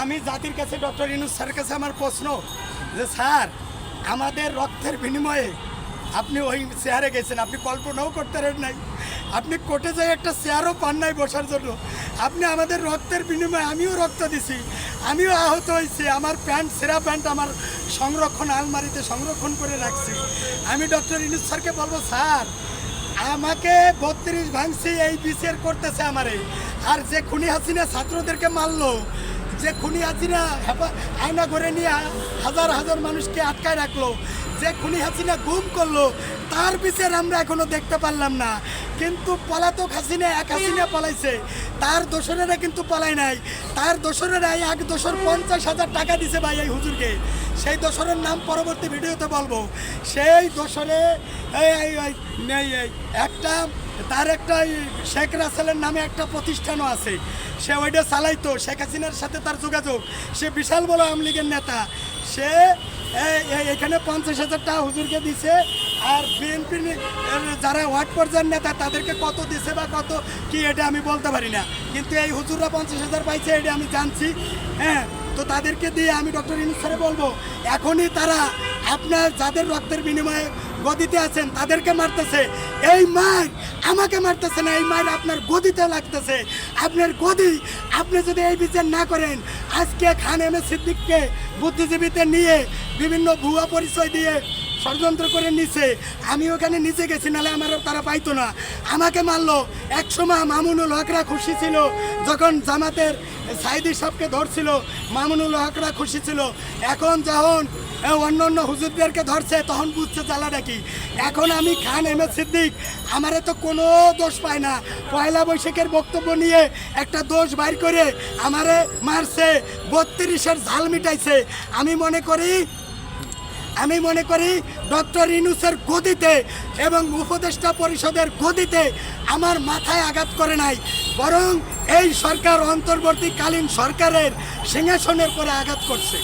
আমি জাতির কাছে ডক্টর ইউনূস স্যারের কাছে আমার প্রশ্ন যে স্যার আমাদের রক্তের বিনিময়ে আপনি ওই চেয়ারে গেছেন, আপনি কল্পনাও করতে পারেন নাই, আপনি কোর্টে যাই একটা চেয়ারও পান নাই বসার জন্য। আপনি আমাদের রক্তের বিনিময়ে, আমিও রক্ত দিছি, আমিও আহত হয়েছি, আমার প্যান্ট সেরা প্যান্ট আমার সংরক্ষণ আলমারিতে সংরক্ষণ করে রাখছি। আমি ডক্টর ইউনূস স্যারকে বলবো স্যার আমাকে 32 ভাঙছি এই বিচার করতেছে আমারে, আর যে খুনি হাসিনা ছাত্রদেরকে মারলো, যে খুনি হাসিনা আয়না ঘরে নিয়ে হাজার হাজার মানুষকে আটকায় রাখলো, যে খুনি হাসিনা গুম করলো, তার বিচার আমরা এখনো দেখতে পারলাম না। কিন্তু পলাতক হাসিনা, এক হাসিনা পলাইছে, তার দোসরেরা কিন্তু পলায় নাই। তার দোসরেরা এক দোসর 50,000 টাকা দিছে ভাই এই হুজুরকে। সেই দোসরের নাম পরবর্তী ভিডিওতে বলবো। সেই দোসরে একটা তার একটা শেখ রাসেলের নামে একটা প্রতিষ্ঠানও আছে, সে ওইটা চালাইতো, শেখ হাসিনার সাথে তার যোগাযোগ, সে বিশাল বড় আওয়ামী লীগের নেতা। সে এখানে 50,000 টাকা হুজুরকে দিছে, আর বিএনপি যারা ওয়ার্ড পর্যায়ের নেতা তাদেরকে কত দিছে বা কত কি এটা আমি বলতে পারি না, কিন্তু এই হুজুররা 50,000 পাইছে এটা আমি জানছি। হ্যাঁ, তো তাদেরকে দিয়ে আমি ডক্টর ইউনূস স্যারে বলবো এখনই তারা আপনার যাদের রক্তের বিনিময়ে গদিতে আছেন তাদেরকে মারতেছে। এই মার আমাকে মারতেছে না, এই মার আপনার গদিতে লাগতেছে, আপনার গদি। আপনি যদি এই বিচার না করেন, আজকে খান এম এ সিদ্দিককে বুদ্ধিজীবীতে নিয়ে বিভিন্ন ভুয়া পরিচয় দিয়ে ষড়যন্ত্র করে নিছে, আমি ওখানে নিচে গেছি, নাহলে আমার তারা পাইতো না, আমাকে মারলো। একসময় মামুনুল হকরা খুশি ছিল যখন জামাতের সাইদি সাহেবকে ধরছিল, মামুনুল হকরা খুশি ছিল। এখন যখন অন্য অন্য হুজুরদেরকে ধরছে তখন বুঝছে জ্বালাটা কি। এখন আমি খান এম এ সিদ্দিক, আমারে তো কোনো দোষ পায় না, পয়লা বৈশাখের বক্তব্য নিয়ে একটা দোষ বাইর করে আমারে মারছে, 32-এর ঝাল মিটাইছে। আমি মনে করি ডক্টর ইউনূসের গদিতে এবং উপদেষ্টা পরিষদের গদিতে আমার মাথায় আঘাত করে নাই, বরং এই সরকার অন্তর্বর্তীকালীন সরকারের সিংহাসনের পরে আঘাত করছে।